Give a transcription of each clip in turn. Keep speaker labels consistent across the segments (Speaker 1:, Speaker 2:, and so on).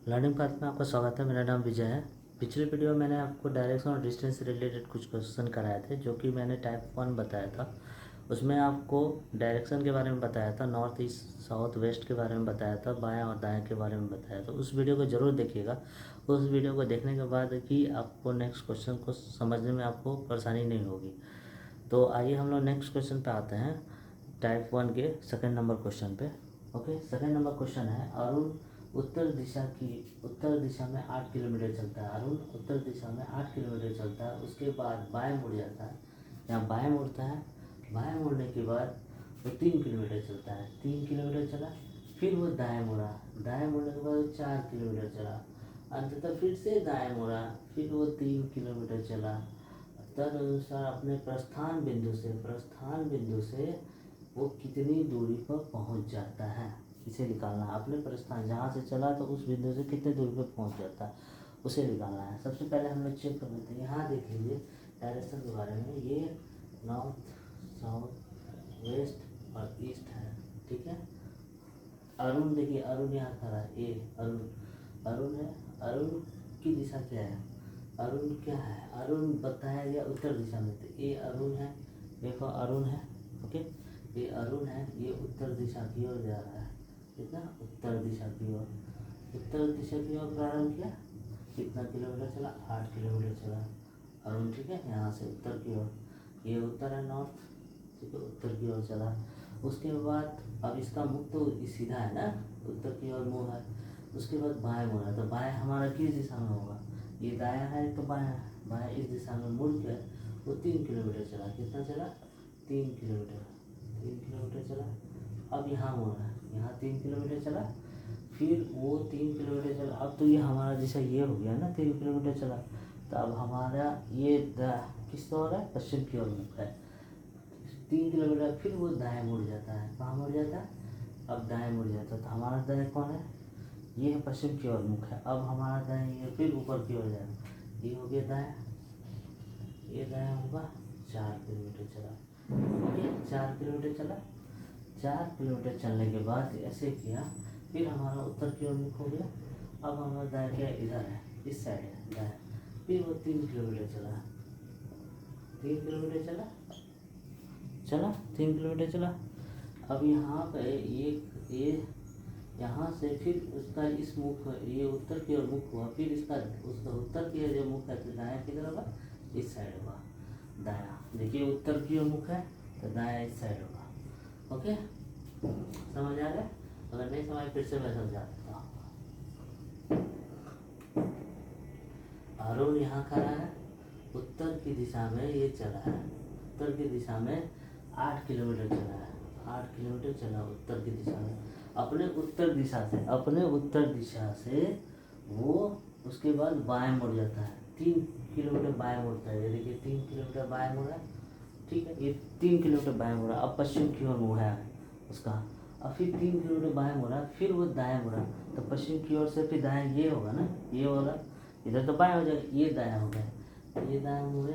Speaker 1: Learning path में आपका स्वागत है। मेरा नाम विजय है। पिछले वीडियो में मैंने आपको डायरेक्शन और डिस्टेंस से रिलेटेड कुछ क्वेश्चन कराए थे, जो कि मैंने टाइप 1 बताया था। उसमें आपको डायरेक्शन के बारे में बताया था, नॉर्थ ईस्ट साउथ वेस्ट के बारे में बताया था, बाएं और दाएं के बारे में बताया था। उस वीडियो को ज़रूर देखिएगा। उस वीडियो को देखने के बाद कि आपको नेक्स्ट क्वेश्चन को समझने में आपको परेशानी नहीं होगी। तो आइए हम लोग नेक्स्ट क्वेश्चन पे आते हैं, टाइप 1 के सेकेंड नंबर क्वेश्चन पे। ओके, सेकेंड नंबर क्वेश्चन है, अरुण उत्तर दिशा में 8 किलोमीटर चलता है। अरुण उत्तर दिशा में 8 किलोमीटर चलता है, उसके बाद बाएं मुड़ जाता है, यहाँ बाएं मुड़ता है। बाएं मुड़ने के बाद वो 3 किलोमीटर चलता है, 3 किलोमीटर चला, फिर वो दाएं मुड़ा, दाएं मुड़ने के बाद वो 4 किलोमीटर चला, अंततः फिर से दाएं मुड़ा, फिर वो 3 किलोमीटर चला। तदनुसार अपने प्रस्थान बिंदु से वो कितनी दूरी पर पहुंच जाता है, इसे निकालना है। अपने प्रस्थान जहाँ से चला तो उस बिंदु से कितने दूरी पर पहुंच जाता है, उसे निकालना है। सबसे पहले हम लोग चेक कर लेते हैं। यहाँ देख लीजिए डायरेक्शन के बारे में, ये नॉर्थ साउथ वेस्ट और ईस्ट है, ठीक है। अरुण देखिए, अरुण यहाँ खड़ा है, ए अरुण है। अरुण की दिशा क्या है? अरुण क्या है? अरुण बताया गया उत्तर दिशा में, तो ये अरुण है। देखो अरुण है, ओके, ये अरुण है, ये उत्तर दिशा की ओर जा रहा है, कितना? उत्तर दिशा की ओर। उत्तर दिशा की ओर प्रारंभ किया, कितना किलोमीटर चला? 8 किलोमीटर चला अरुण, ठीक है। यहाँ से उत्तर की ओर, ये उत्तर है, नॉर्थ, ठीक है, उत्तर की ओर चला। उसके बाद अब इसका मुख तो सीधा है ना, उत्तर की ओर मुँह है। उसके बाद बाएं मुड़ा, तो बाएं हमारा किस दिशा में होगा? ये दायां है तो बायां है, बाएं इस दिशा में मुड़ के वो 3 किलोमीटर चला। कितना चला? 3 किलोमीटर चला। अब यहाँ मुड़ा, यहाँ 3 किलोमीटर चला, फिर वो 3 किलोमीटर चला। अब तो ये हमारा दिशा ये हो गया ना, 3 किलोमीटर चला, तो अब हमारा ये किस ओर है? पश्चिम की ओर मुख है। 3 किलोमीटर फिर वो दाएं मुड़ जाता है। कहाँ मुड़ जाता है? अब दाएं मुड़ जाता है, तो हमारा दाएं कौन है? ये है पश्चिम की ओर मुख है। अब हमारा दाएं ये फिर ऊपर की ओर जाएगा, ये हो गया दाएं, ये दाएं होगा। 4 किलोमीटर चला, ओके, 4 किलोमीटर चला। 4 किलोमीटर चलने के बाद ऐसे किया, फिर हमारा उत्तर की ओर मुख हो गया। अब हमारा दाएं क्या इधर है, इस साइड है दाएं। फिर वो 3 किलोमीटर चला, 3 किलोमीटर चला, 3 किलोमीटर चला। अब यहाँ पे ये यहाँ से फिर उसका इस मुख, ये उत्तर की ओर मुख हुआ, फिर उसका उत्तर की ओर जो मुख है, तो दायां किधर होगा? इस साइड होगा, दायां। देखिए उत्तर की ओर मुख है तो दायां इस साइड होगा, ओके, समझ आ गया? अगर नहीं समझ फिर से मैं समझा देता हूँ। अरुण यहाँ खड़ा है, उत्तर की दिशा में ये चला है, उत्तर की दिशा में 8 किलोमीटर चला है, 8 किलोमीटर चला उत्तर की दिशा में। अपने उत्तर दिशा से वो उसके बाद बाएं मुड़ जाता है, 3 किलोमीटर बाएं मुड़ता है। ये देखिए 3 किलोमीटर बाएं मुड़ा, ठीक है, ये 3 किलोमीटर बाएं मुड़ा। अब पश्चिम की ओर मुड़ा है उसका, अब फिर 3 किलोमीटर बाएं मुड़ा, फिर वो दाएं मुड़ा, तो पश्चिम की ओर से फिर दाएं ये होगा ना, ये वाला, इधर तो बाएं हो जाएगा, ये दायां हो गया, ये दायां मुड़े,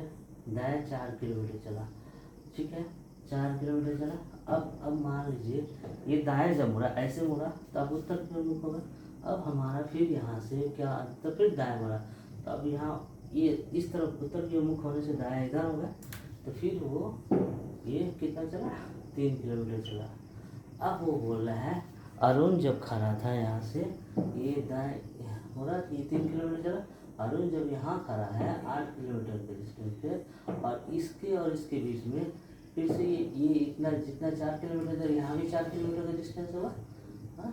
Speaker 1: दाएं 4 किलोमीटर चला, ठीक है, 4 किलोमीटर चला। अब मान लीजिए ये दाएं जब मुड़ा, ऐसे मुड़ा, तो अब उत्तर की ओर मुख होगा। अब हमारा फिर यहाँ से क्या, तो फिर दाएं मुड़ा, तो अब यहाँ ये इस तरफ उत्तर की ओर मुख होने से दाएं इधर होगा, तो फिर वो ये कितना चला? 3 किलोमीटर चला। अब वो बोल रहा है अरुण जब खड़ा था यहाँ से, ये दाएं हो रहा, ये 3 किलोमीटर चला। अरुण जब यहाँ खड़ा है 8 किलोमीटर के डिस्टेंस पे, और इसके बीच में फिर से ये इतना जितना 4 किलोमीटर, यहाँ भी 4 किलोमीटर का डिस्टेंस होगा, हाँ।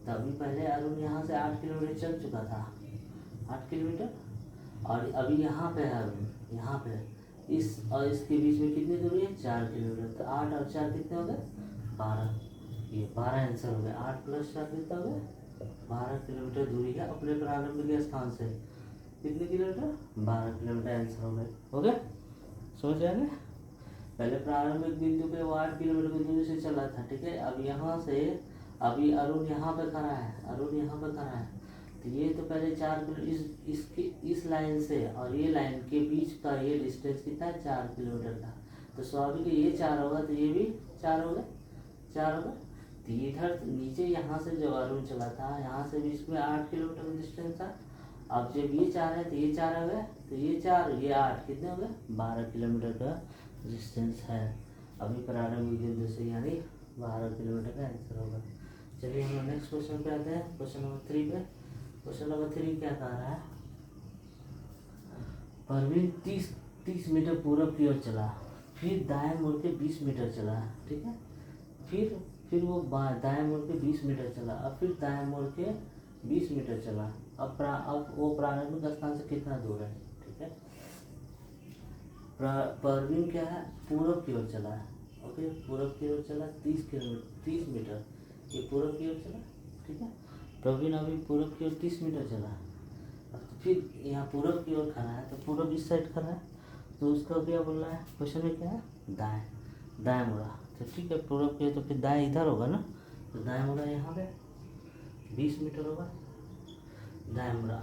Speaker 1: तभी पहले अरुण यहाँ से 8 किलोमीटर चल चुका था, 8 किलोमीटर, और अभी यहाँ पे है अरुण, यहाँ पे इस और इसके बीच में कितनी दूरी है? 4 किलोमीटर। तो 8 और 4 कितने हो गए? 12, ये 12 आंसर हो गया। 8 + 4 कितना हो गया? 12 किलोमीटर दूरी है अपने प्रारंभिक स्थान से। कितने किलोमीटर? 12 किलोमीटर आंसर हो गए, हो गया? समझ आएगा? पहले प्रारंभिक बिंदु पे वो 8 किलोमीटर की दूरी से चला था, ठीक है। अब यहाँ से अभी अरुण यहाँ पे खड़ा है, तो ये तो पहले 4 किलो इस लाइन से और ये लाइन के बीच का ये डिस्टेंस कितना है? 4 किलोमीटर का। तो स्वाभाविक ये 4 होगा, तो ये भी 4 होगा, 4 होगा। तो इधर नीचे यहाँ से जो अरुण चला था, यहाँ से भी इसमें 8 किलोमीटर डिस्टेंस था। अब जब ये 4 है तो ये 4 हो गए, तो ये 4 ये 8 कितने हो गए, 12 किलोमीटर का डिस्टेंस है अभी प्रारंभिक बिंदु से, यानी 12 किलोमीटर का आंसर होगा। चलिए हम नेक्स्ट क्वेश्चन पे आते हैं, क्वेश्चन नंबर 3 पे। क्वेश्चन नंबर 3 क्या कह रहा है, परवीन 30 मीटर पूरब की ओर चला, फिर दाएं मुड़ के 20 मीटर चला, ठीक है। फिर वो दाएं मुड़ के 20 मीटर चला, अब फिर दाएं मुड़ के 20 मीटर चला। अब वो प्रारंभिक स्थान से कितना दूर है, ठीक है। परवीन क्या है, पूरब की ओर चला है, ओके, पूरब की ओर चला 30 मीटर, ये पूरब की ओर चला, ठीक है। प्रवीण अभी पूरब की ओर 30 मीटर चला, अब तो फिर यहाँ पूरब की ओर खड़ा है, तो पूरब इस साइड खड़ा है, तो उसका क्या बोल रहा है क्वेश्चन में, क्या है, दाएं मुड़ा, तो ठीक है, पूरब की तो फिर दाएं इधर होगा ना, तो दाएं मुड़ा यहाँ पे 20 मीटर होगा, दाएं मुड़ा।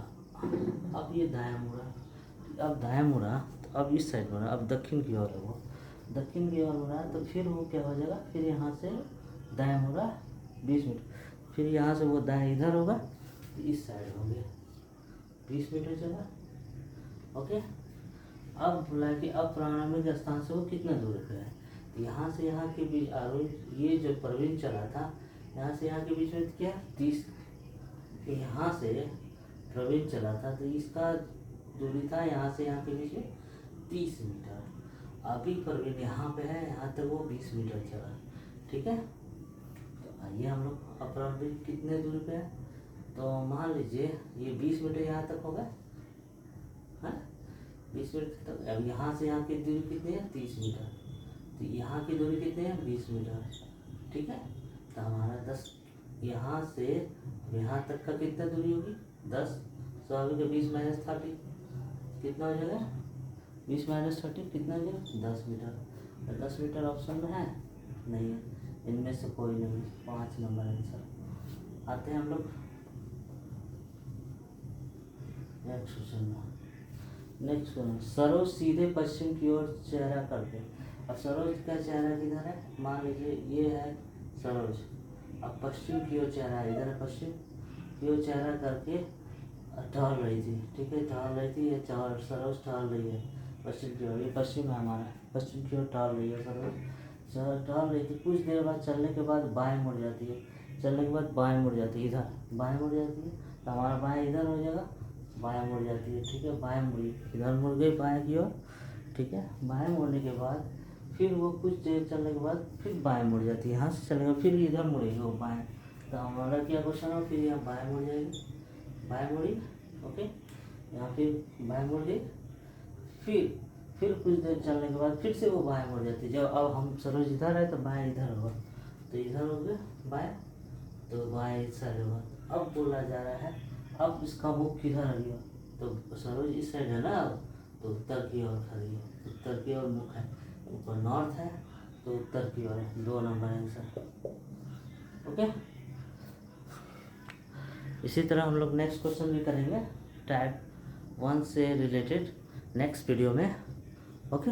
Speaker 1: अब ये दाएं मुड़ा, तो अब इस साइड मुड़ा, अब दक्षिण की ओर है वो, दक्षिण की ओर मुड़ा, तो फिर वो क्या हो जाएगा, फिर यहाँ से दाएं मुड़ा 20 मीटर, फिर यहाँ से वो दाएं इधर होगा, तो इस साइड हो गया 20 मीटर चला, ओके। अब बोला कि अब प्रारंभिक स्थान से वो कितना दूर पे है, तो यहाँ से यहाँ के बीच ये जो प्रवीण चला था, यहाँ से यहाँ के बीच में क्या 30, यहाँ से प्रवीण चला था तो इसका दूरी था यहाँ से यहाँ के बीच में 30 मीटर। अभी प्रवीण यहाँ पे है, यहाँ तक वो 20 मीटर चला, ठीक है। तो आइए हम लोग अब प्रवीण कितने दूरी पे है, तो मान लीजिए ये 20 मीटर यहाँ तक होगा, हाँ 20 मीटर तक। अब यहाँ से यहाँ की दूरी कितनी है, 30 मीटर, तो यहाँ की दूरी कितनी है, 20 मीटर, ठीक है। तो हमारा 10 यहाँ से यहाँ तक का कितना दूरी होगी, 10, स्वाभाविक है 20 माइनस 30 कितना हो जाएगा, 20 माइनस 30 कितना हो जाएगा, 10 मीटर। तो 10 मीटर ऑप्शन में है नहीं है, इनमें से कोई नहीं, 5 नंबर आंसर। आते हैं हम लोग नेक्स्ट क्वेश्चन में। सरोज सीधे पश्चिम की ओर चेहरा करके, अब सरोज का चेहरा किधर है, मान लीजिए ये है सरोज, अब पश्चिम की ओर चेहरा है, इधर है पश्चिम की ओर चेहरा करके टहल रही थी, ठीक है, टहल रही थी, ये सरोज टहल रही है पश्चिम की ओर, ये पश्चिम है हमारा, पश्चिम की ओर टहल रही है सरोज, टहल रही थी। कुछ देर बाद चलने के बाद बाएं मुड़ जाती है, चलने के बाद बाएं मुड़ जाती है, इधर बाएं मुड़ जाती है, तो हमारा बाएं इधर हो जाएगा, बाएं मुड़ जाती है, ठीक है, बाएं मुड़ी, इधर मुड़ गई बाएं की ओर, ठीक है। बाएं मुड़ने के बाद फिर वो कुछ देर चलने के बाद फिर बाएं मुड़ जाती है, यहाँ से चलेगा फिर इधर मुड़ेगी वो बाएं, तो हमारा क्या क्वेश्चन है, फिर यहाँ बाएं मुड़ जाएगी, बाएं मुड़ी, ओके, यहाँ फिर बाएं मुड़ गई, फिर कुछ देर चलने के बाद फिर से वो बाएं मुड़ जाती है। जब अब हम सरोज इधर है तो बाएं इधर होगा, तो इधर हो गया बाएं, तो बाएं इस साइड होगा। अब बोला जा रहा है अब इसका मुख किधर है, तो सरोज इस साइड है ना, अब तो उत्तर की ओर खड़ी है, उत्तर की ओर मुख है, ऊपर नॉर्थ है तो उत्तर की ओर है, 2 नंबर आंसर, ओके। इसी तरह हम लोग नेक्स्ट क्वेश्चन भी करेंगे टाइप 1 से रिलेटेड नेक्स्ट वीडियो में, ओके।